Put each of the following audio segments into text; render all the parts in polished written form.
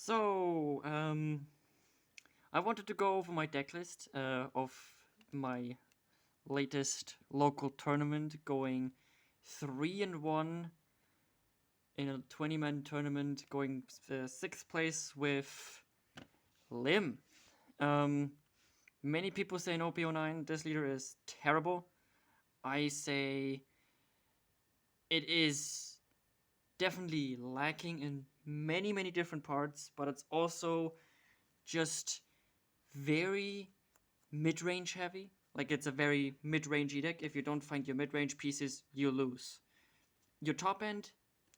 So, I wanted to go over my deck list of my latest local tournament, going 3-1 in a 20-man tournament, going 6th place with Lim. Many people say in OP09 this leader is terrible. I say it is definitely lacking in many different parts, but it's also just very mid-range heavy. Like, it's a very mid-rangey deck. If you don't find your mid-range pieces, you lose. Your top end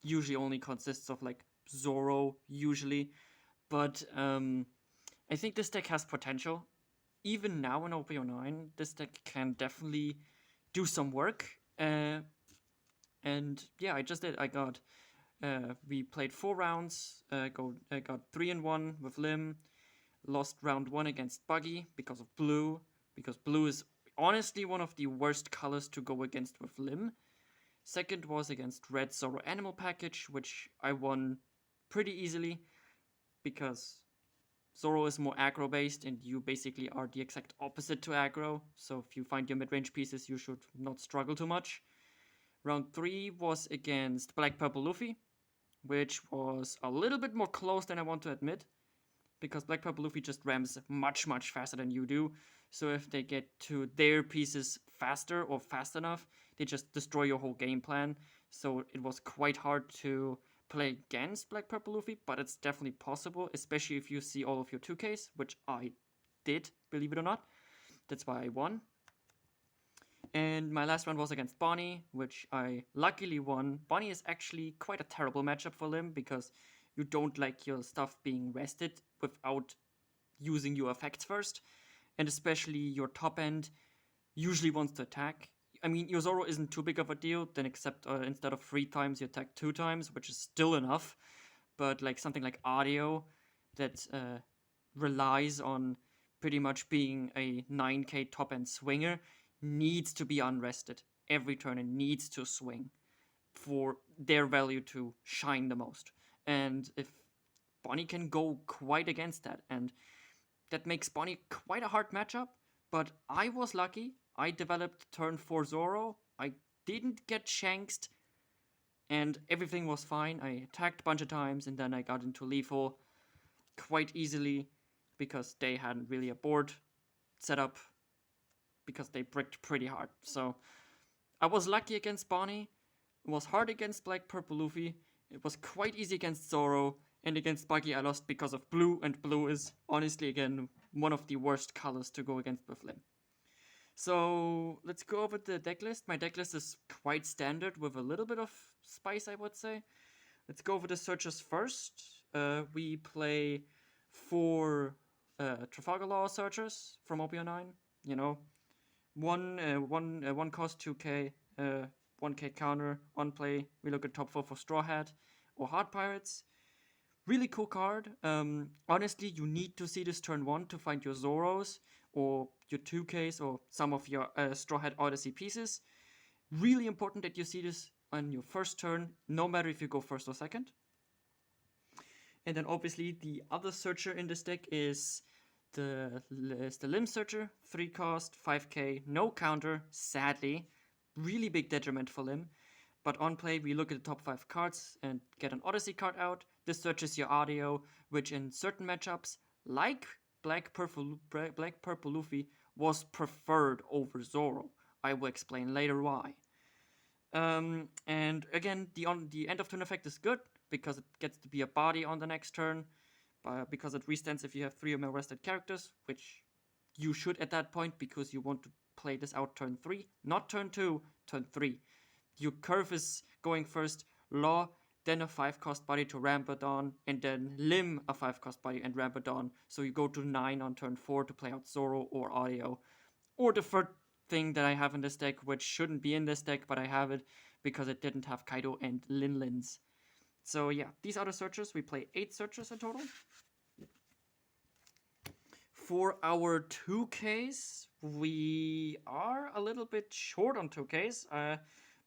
usually only consists of like Zoro usually, but I think this deck has potential. Even now in OP09, this deck can definitely do some work. And yeah, I just did. We played 4 rounds. I got 3-1 with Lim. Lost round 1 against Buggy because of blue. Because blue is honestly one of the worst colors to go against with Lim. Second was against Red Zoro Animal Package, which I won pretty easily because Zoro is more aggro based and you basically are the exact opposite to aggro. So if you find your mid-range pieces, you should not struggle too much. Round 3 was against Black Purple Luffy, which was a little bit more close than I want to admit, because Black Purple Luffy just rams much faster than you do. So if they get to their pieces faster or fast enough, they just destroy your whole game plan. So it was quite hard to play against Black Purple Luffy, but it's definitely possible, especially if you see all of your 2Ks, which I did, believe it or not. That's why I won. And my last round was against Bonnie, which I luckily won. Bonnie is actually quite a terrible matchup for Lim because you don't like your stuff being rested without using your effects first. And especially your top end usually wants to attack. I mean, your Zoro isn't too big of a deal, then except instead of 3 times, you attack 2 times, which is still enough. But like something like Audio that relies on pretty much being a 9k top end swinger needs to be unrested every turn and needs to swing for their value to shine the most. And if Bonnie can go quite against that, and that makes Bonnie quite a hard matchup. But I was lucky. I developed turn 4 Zoro. I didn't get shanksed, and everything was fine. I attacked a bunch of times, and then I got into lethal quite easily because they hadn't really a board set up because they bricked pretty hard. So I was lucky against Bonnie. It was hard against Black Purple Luffy. It was quite easy against Zoro. And against Buggy, I lost because of blue. And blue is honestly, again, one of the worst colors to go against with Lim. So let's go over the deck list. My deck list is quite standard with a little bit of spice, I would say. Let's go over the searches first. We play 4 Trafalgar Law searchers from OP09. You know, one cost 2k, 1k counter on play. We look at top 4 for Straw Hat or Hard Pirates. Really cool card. Honestly, you need to see this turn 1 to find your Zoros or your 2Ks or some of your Straw Hat Odyssey pieces. Really important that you see this on your first turn, no matter if you go first or second. And then obviously the other searcher in this deck is the Lim Searcher, 3 cost, 5k, no counter, sadly. Really big detriment for Lim. But on play, we look at the top 5 cards and get an Odyssey card out. This searches your Audio, which in certain matchups, like Black Purple Luffy, was preferred over Zoro. I will explain later why. And again, the end of turn effect is good because it gets to be a body on the next turn, because it restands if you have 3 or more rested characters, which you should at that point because you want to play this out turn 3, not turn 2, turn 3. Your curve is going first Law, then a 5-cost body to Rampedon, and then Lim a 5-cost body and Rampedon. So you go to 9 on turn 4 to play out Zoro or Audio. Or the third thing that I have in this deck, which shouldn't be in this deck, but I have it because it didn't have Kaido and Linlins. So yeah, these are the searchers. We play 8 searchers in total. For our 2Ks, we are a little bit short on 2Ks,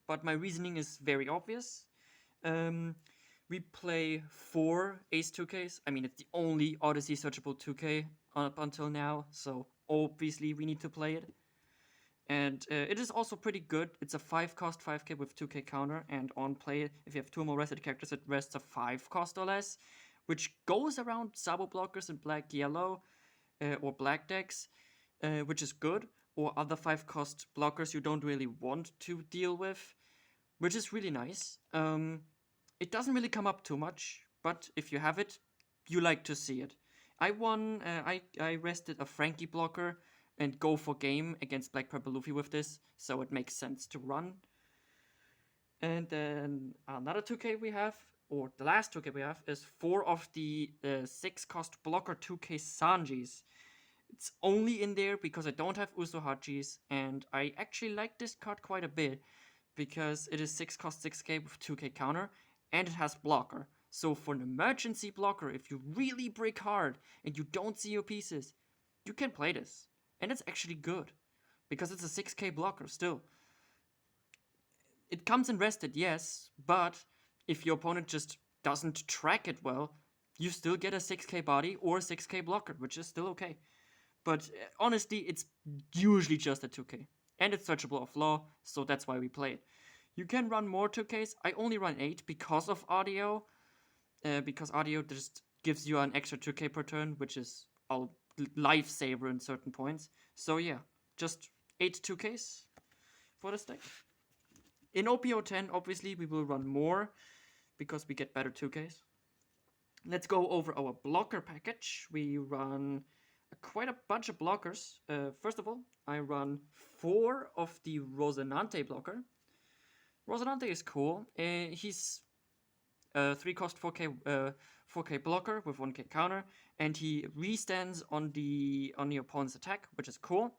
but my reasoning is very obvious. We play 4 Ace 2Ks. I mean, it's the only Odyssey searchable 2K up until now, so obviously we need to play it. And it is also pretty good. It's a 5 cost 5K with 2K counter, and on play, if you have 2 more rested characters, it rests a 5 cost or less, which goes around Sabo blockers in black yellow or black decks, which is good, or other 5 cost blockers you don't really want to deal with, which is really nice. It doesn't really come up too much, but if you have it, you like to see it. I won, I rested a Frankie blocker and go for game against Black Purple Luffy with this, so it makes sense to run. And then another 2K we have, or the last 2K we have, is 4 of the 6 cost blocker 2K Sanjis. It's only in there because I don't have Usohachis, and I actually like this card quite a bit because it is 6 cost 6K with 2K counter, and it has blocker. So for an emergency blocker, if you really break hard and you don't see your pieces, you can play this. And it's actually good, because it's a 6K blocker still. It comes in rested, yes, but if your opponent just doesn't track it well, you still get a 6K body or a 6K blocker, which is still okay. But honestly, it's usually just a 2K. And it's searchable off law, so that's why we play it. You can run more 2Ks. I only run 8 because of audio. Because audio just gives you an extra 2K per turn, which is a lifesaver in certain points. So yeah, just 8 2Ks for this deck. In OP10, obviously, we will run more because we get better 2Ks. Let's go over our blocker package. We run quite a bunch of blockers. First of all, I run 4 of the Rosinante blocker. Rosinante is cool. He's 3 cost 4K blocker with 1K counter, and he restands on the opponent's attack, which is cool.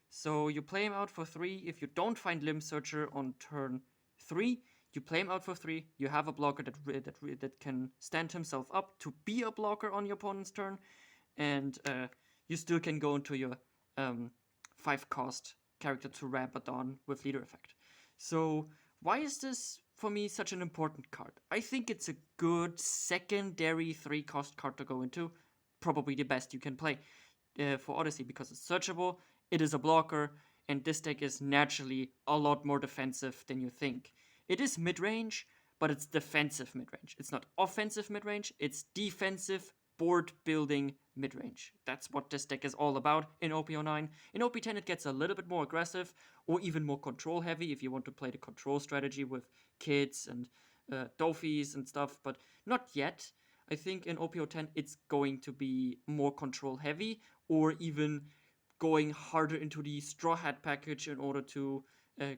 So you play him out for 3. If you don't find Limb Searcher on turn 3, you play him out for 3. You have a blocker that can stand himself up to be a blocker on your opponent's turn, and you still can go into your 5 cost character to Rabadon with leader effect. So why is this for me such an important card? I think it's a good secondary 3 cost card to go into, probably the best you can play for Odyssey, because it's searchable, it is a blocker, and this deck is naturally a lot more defensive than you think. It is mid-range, but it's defensive mid-range. It's not offensive mid-range, it's defensive board building mid-range. That's what this deck is all about in OP09. In OP10 it gets a little bit more aggressive, or even more control heavy if you want to play the control strategy with kids and Dofis and stuff, but not yet. I think in OP10 it's going to be more control heavy, or even going harder into the Straw Hat package in order to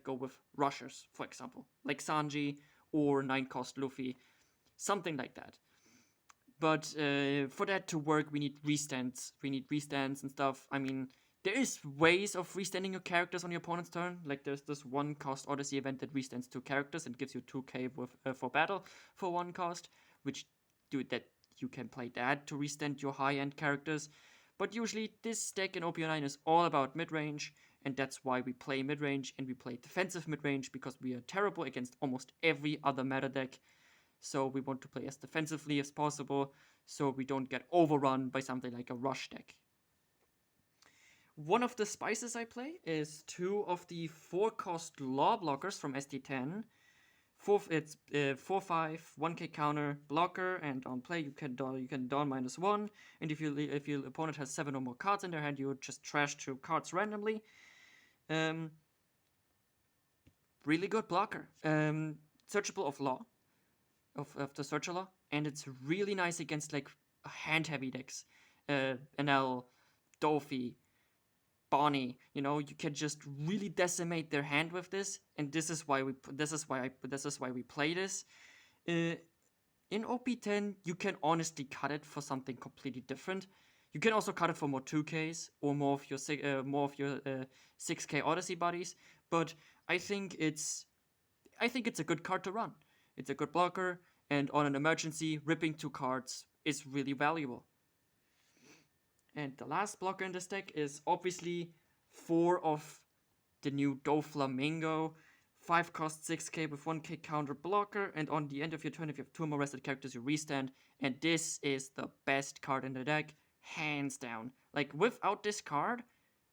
go with rushers, for example, like Sanji or 9 cost Luffy, something like that. But for that to work, we need restands. We need restands and stuff. I mean, there is ways of restanding your characters on your opponent's turn. Like there's this 1 cost Odyssey event that restands 2 characters and gives you 2K with, for battle for 1 cost, which do that you can play that to restand your high-end characters. But usually this deck in OP09 is all about mid-range, and that's why we play mid-range, and we play defensive mid-range because we are terrible against almost every other meta deck. So we want to play as defensively as possible, so we don't get overrun by something like a rush deck. One of the spices I play is 2 of the 4-cost law blockers from SD10. It's 4/5, 1K counter blocker, and on play you can dawn -1. And if your opponent has 7 or more cards in their hand, you just trash 2 cards randomly. Really good blocker. Searchable of law. Of the Searcher Law, and it's really nice against like hand-heavy decks. NL, Dofi, Bonnie, you know, you can just really decimate their hand with this, and this is why we play this. In OP10, you can honestly cut it for something completely different. You can also cut it for more 2Ks or more of your 6K Odyssey buddies, but I think it's a good card to run. It's a good blocker, and on an emergency, ripping 2 cards is really valuable. And the last blocker in this deck is obviously 4 of the new Doflamingo 5 cost 6k with 1k counter blocker, and on the end of your turn, if you have 2 more rested characters, you restand. And this is the best card in the deck, hands down. Like, without this card,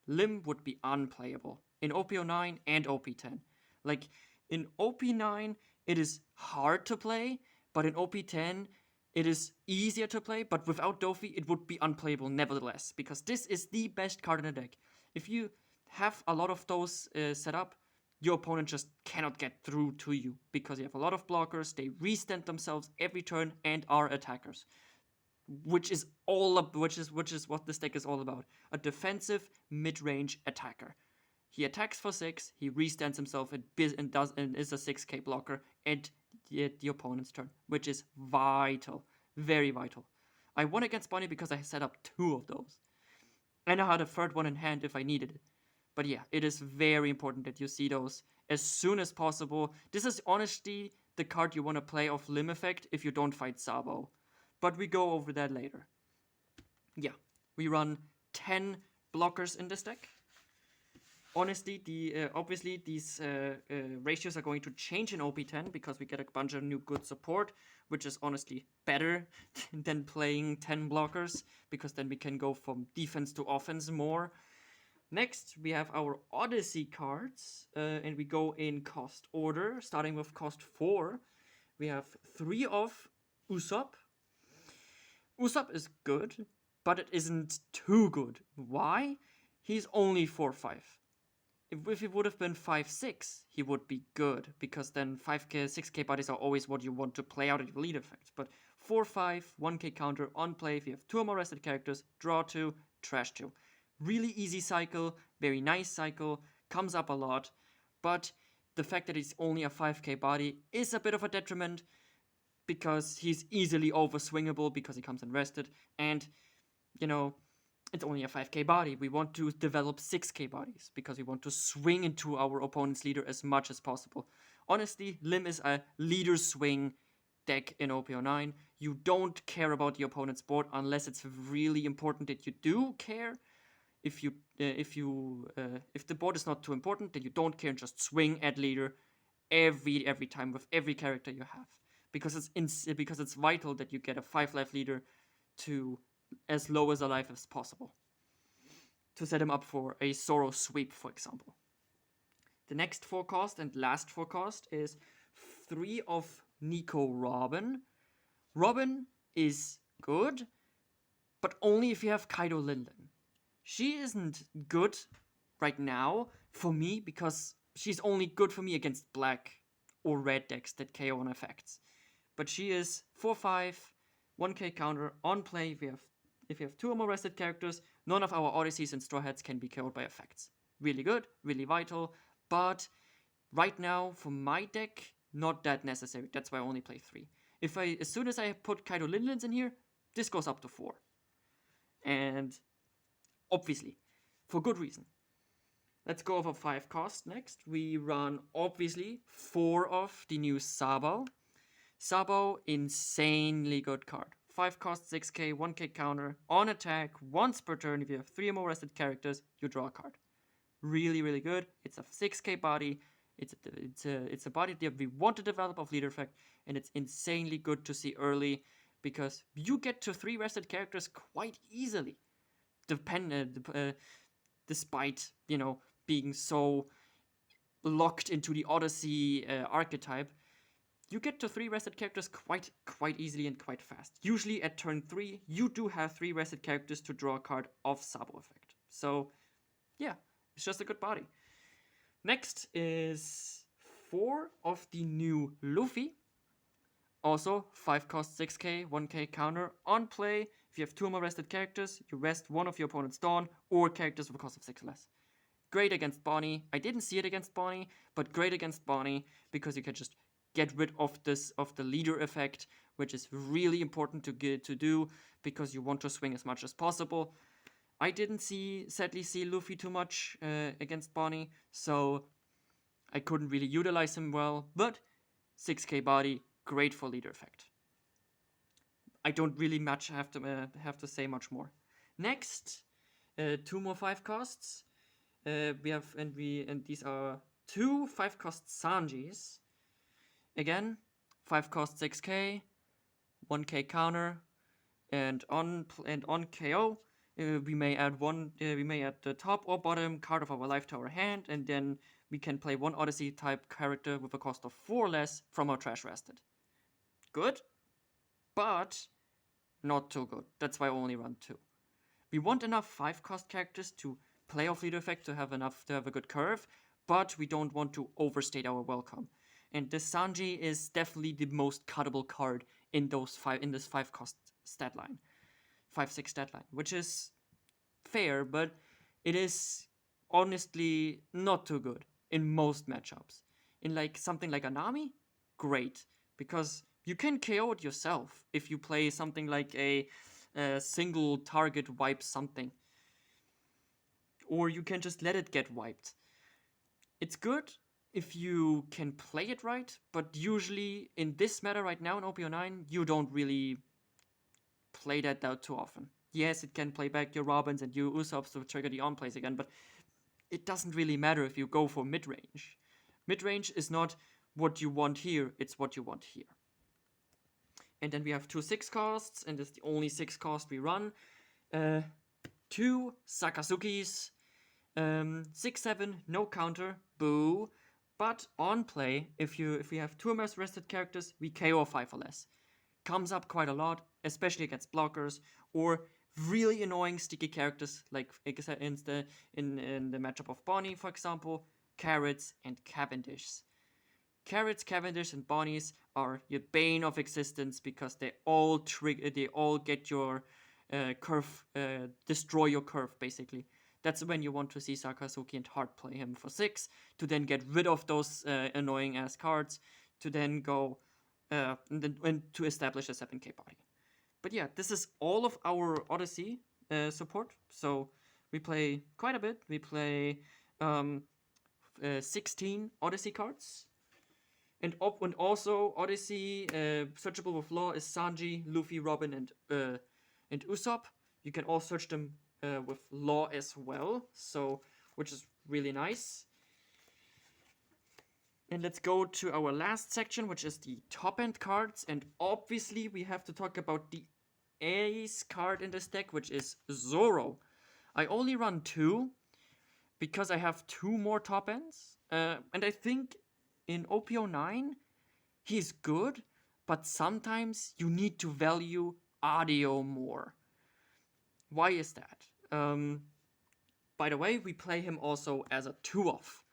Lim would be unplayable in OP09 and OP10. Like, in OP9, it is hard to play, but in OP10, it is easier to play, but without Dofi, it would be unplayable nevertheless, because this is the best card in the deck. If you have a lot of those set up, your opponent just cannot get through to you, because you have a lot of blockers, they restand themselves every turn and are attackers. Which is what this deck is all about. A defensive mid-range attacker. He attacks for 6, he restands himself and is a 6k blocker at the opponent's turn, which is vital. Very vital. I won against Bonnie because I set up 2 of those. And I had a 3rd one in hand if I needed it. But yeah, it is very important that you see those as soon as possible. This is honestly the card you want to play off Lim Effect if you don't fight Sabo. But we go over that later. Yeah, we run 10 blockers in this deck. Honestly, obviously these ratios are going to change in OP10 because we get a bunch of new good support, which is honestly better than playing 10 blockers, because then we can go from defense to offense more. Next, we have our Odyssey cards, and we go in cost order, starting with cost 4. We have 3 of Usopp. Usopp is good, but it isn't too good. Why? He's only 4-5. If he would have been 5-6, he would be good, because then 5k, 6k bodies are always what you want to play out of your lead effects. But 4-5, 1k counter, on play, if you have 2 or more rested characters, draw 2, trash 2. Really easy cycle, very nice cycle, comes up a lot, but the fact that he's only a 5k body is a bit of a detriment, because he's easily overswingable because he comes unrested, and, you know, it's only a 5k body. We want to develop 6k bodies because we want to swing into our opponent's leader as much as possible. Honestly, Lim is a leader swing deck in OP09. You don't care about the opponent's board unless it's really important that you do care. If the board is not too important, then you don't care and just swing at leader every time with every character you have, because it's vital that you get a 5-life leader to as low as a life as possible to set him up for a Zoro sweep, for example. The next 4 cost and last 4 cost is 3 of Nico Robin. Robin is good, but only if you have Kaido Linden. She isn't good right now for me because she's only good for me against black or red decks that KO on effects. But she is 4-5, 1k counter, on play. If you have 2 or more rested characters, none of our Odysseys and Straw Hats can be KO'd by effects. Really good, really vital, but right now, for my deck, not that necessary. That's why I only play 3. As soon as I put Kaido Lindlands in here, this goes up to 4. And obviously, for good reason. Let's go over 5 cost next. We run, obviously, 4 of the new Sabo. Sabo, insanely good card. 5 cost, 6k, 1k counter, on attack, once per turn. If you have 3 or more rested characters, you draw a card. Really, really good. It's a 6k body. It's a body that we want to develop of leader effect, and it's insanely good to see early because you get to 3 rested characters quite easily. Despite, being so locked into the Odyssey archetype, you get to 3 rested characters quite easily and quite fast. Usually at turn 3, you do have 3 rested characters to draw a card of Sabo effect. So, yeah, it's just a good body. Next is 4 of the new Luffy. Also, 5 cost 6k, 1k counter, on play. If you have 2 more rested characters, you rest one of your opponent's Dawn or characters with a cost of 6 less. Great against Bonnie. I didn't see it against Bonnie, but great against Bonnie because you can just get rid of the leader effect, which is really important to do because you want to swing as much as possible. I didn't sadly see Luffy too much against Bonnie, so I couldn't really utilize him well, but 6k body, great for leader effect. I don't really have to say much more. Next, 2 more 5 costs. These are 2 5-cost Sanjis. Again, 5 cost 6k, 1k counter, and on KO, we may add the top or bottom card of our life to our hand, and then we can play one Odyssey type character with a cost of 4 less from our trash rested. Good, but not too good. That's why I only run 2. We want enough 5-cost characters to play off leader effect to have a good curve, but we don't want to overstate our welcome. And this Sanji is definitely the most cuttable card in this 5-cost stat line, 5/6 stat line, which is fair, but it is honestly not too good in most matchups. In like something like Anami, great, because you can KO it yourself if you play something like a single target wipe something, or you can just let it get wiped. It's good if you can play it right, but usually in this meta right now in OP09, you don't really play that out too often. Yes, it can play back your Robins and your Usops to trigger the on plays again, but it doesn't really matter if you go for mid-range. Mid-range is not what you want here, it's what you want here. And then we have 2 6-costs, and it's the only 6-cost we run. 2 Sakazukis, 6/7, no counter, boo. But on play, if we have 2 MS rested characters, we KO 5 or less. Comes up quite a lot, especially against blockers or really annoying sticky characters like in the matchup of Bonnie, for example, Carrots and Cavendish. Carrots, Cavendish, and Bonnies are your bane of existence because they all get your curve, destroy your curve basically. That's when you want to see Sakazuki and hard play him for 6 to then get rid of those annoying ass cards to then go and to establish a 7k body. But yeah, this is all of our Odyssey support. So we play quite a bit. We play 16 Odyssey cards. And also Odyssey searchable with Law is Sanji, Luffy, Robin, and Usopp. You can all search them with Law as well, so which is really nice. And let's go to our last section, which is the top end cards. And obviously, we have to talk about the ace card in this deck, which is Zoro. I only run 2 because I have 2 more top ends. And I think in OP09, he's good, but sometimes you need to value audio more. Why is that? By the way, we play him also as a 2-off.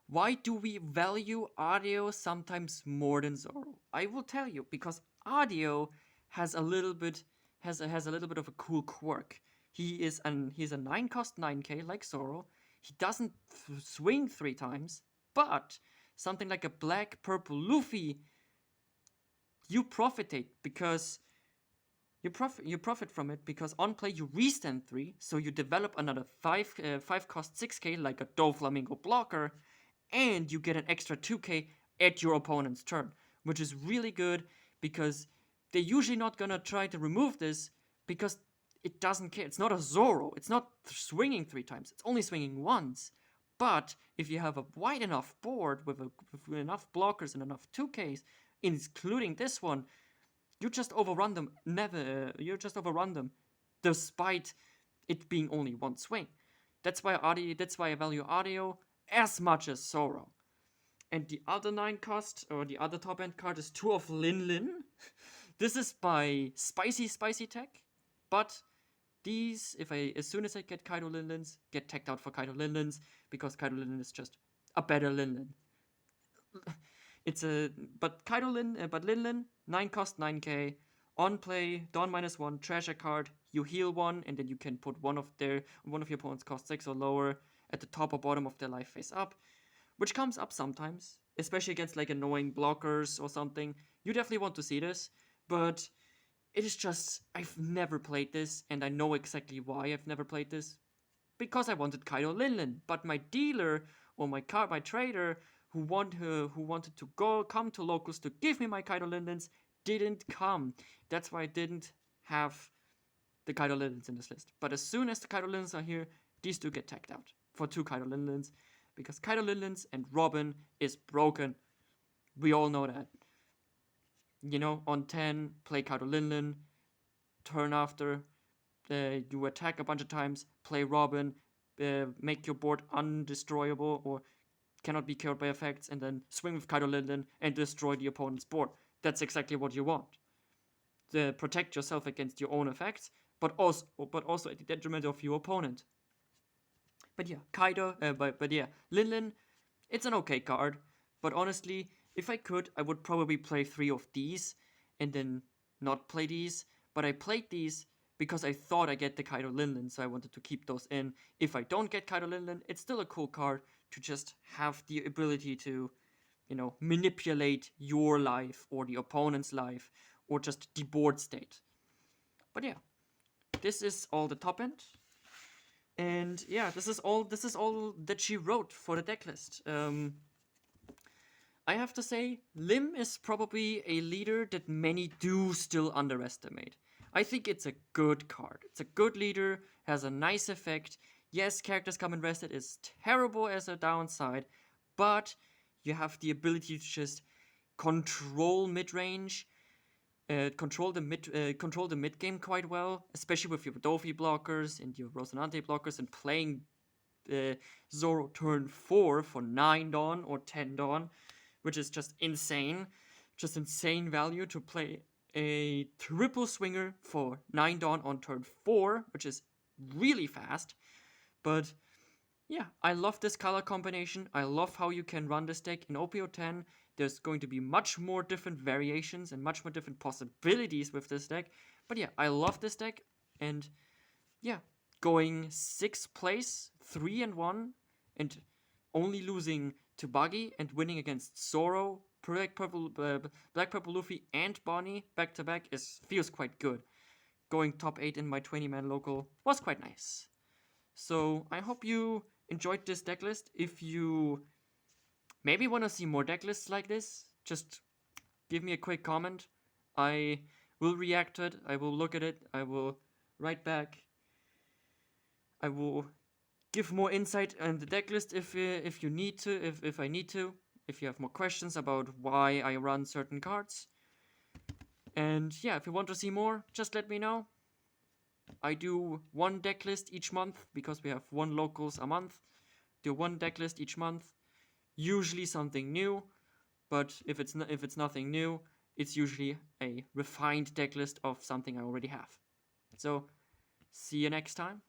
Why do we value audio sometimes more than Zoro? I will tell you, because audio has a little bit of a cool quirk. He's a 9-cost 9k like Zoro. He doesn't swing 3 times, but something like a black purple Luffy, you profit from it because on play you restand 3, so you develop another 5 cost 6k like a Doflamingo blocker, and you get an extra 2k at your opponent's turn, which is really good because they're usually not gonna try to remove this because it doesn't care. It's not a Zoro. It's not swinging 3 times. It's only swinging once. But if you have a wide enough board with enough blockers and enough 2ks, including this one, you just overrun them. You just overrun them, despite it being only 1 swing. That's why I value audio as much as Zoro. And the other 9-cost, or the other top-end card is 2 of Lin Lin. This is by Spicy Tech, but these, as soon as I get Kaido Lin Lins, get teched out for Kaido Lin Lins, because Kaido Lin Lin is just a better Lin Lin. But Lin Lin, 9-cost 9k, on play, Dawn -1, treasure card, you heal 1, and then you can put one of your opponent's cost 6 or lower at the top or bottom of their life face up, which comes up sometimes, especially against like annoying blockers or something. You definitely want to see this, but it is just, I've never played this, and I know exactly why I've never played this. Because I wanted Kaido Lin Lin, but my dealer or my trader who wanted to come to Locus to give me my Kaido Lin Lins didn't come. That's why I didn't have the Kaido Lin Lins in this list. But as soon as the Kaido Lin Lins are here, these 2 get tagged out for 2 Kaido Lin Lins. because Kaido Linlins and Robin is broken. We all know that. You know, on 10, play Kaido Linlin, turn after, you attack a bunch of times, play Robin, make your board undestroyable or cannot be killed by effects, and then swing with Kaido Linlin and destroy the opponent's board. That's exactly what you want. Protect yourself against your own effects, but also at the detriment of your opponent. But yeah, Kaido, but yeah, Linlin, it's an okay card, but honestly, if I could, I would probably play 3 of these and then not play these. But I played these because I thought I get the Kaido Linlin, so I wanted to keep those in. If I don't get Kaido Linlin, it's still a cool card to just have the ability to, you know, manipulate your life or the opponent's life or just the board state. But yeah, this is all the top end. And yeah, this is all that she wrote for the deck list. I have to say, Lim is probably a leader that many do still underestimate. I think it's a good card. It's a good leader, has a nice effect. Yes, characters come invested is terrible as a downside, but you have the ability to just control mid-range, control the mid game quite well, especially with your Dofi blockers and your Rosinante blockers, and playing Zoro turn 4 for 9 Dawn or 10 Dawn, which is just insane. Just insane value to play a triple swinger for 9 Dawn on turn 4, which is really fast. But yeah, I love this color combination. I love how you can run this deck. In OPO10, there's going to be much more different variations and much more different possibilities with this deck. But yeah, I love this deck. And yeah, going 6th place, 3-1, and only losing to Buggy and winning against Zoro, Black Purple Luffy, and Bonnie back to back feels quite good. Going top 8 in my 20-man local was quite nice. So I hope you enjoyed this deck list. If you maybe want to see more deck lists like this, just give me a quick comment. I will react to it. I will look at it. I will write back. I will give more insight on the deck list if you need to, if I need to. If you have more questions about why I run certain cards. And yeah, if you want to see more, just let me know. I do one deck list each month because we have one locals a month. Do one deck list each month. Usually something new, but if it's nothing new, it's usually a refined deck list of something I already have. So, see you next time.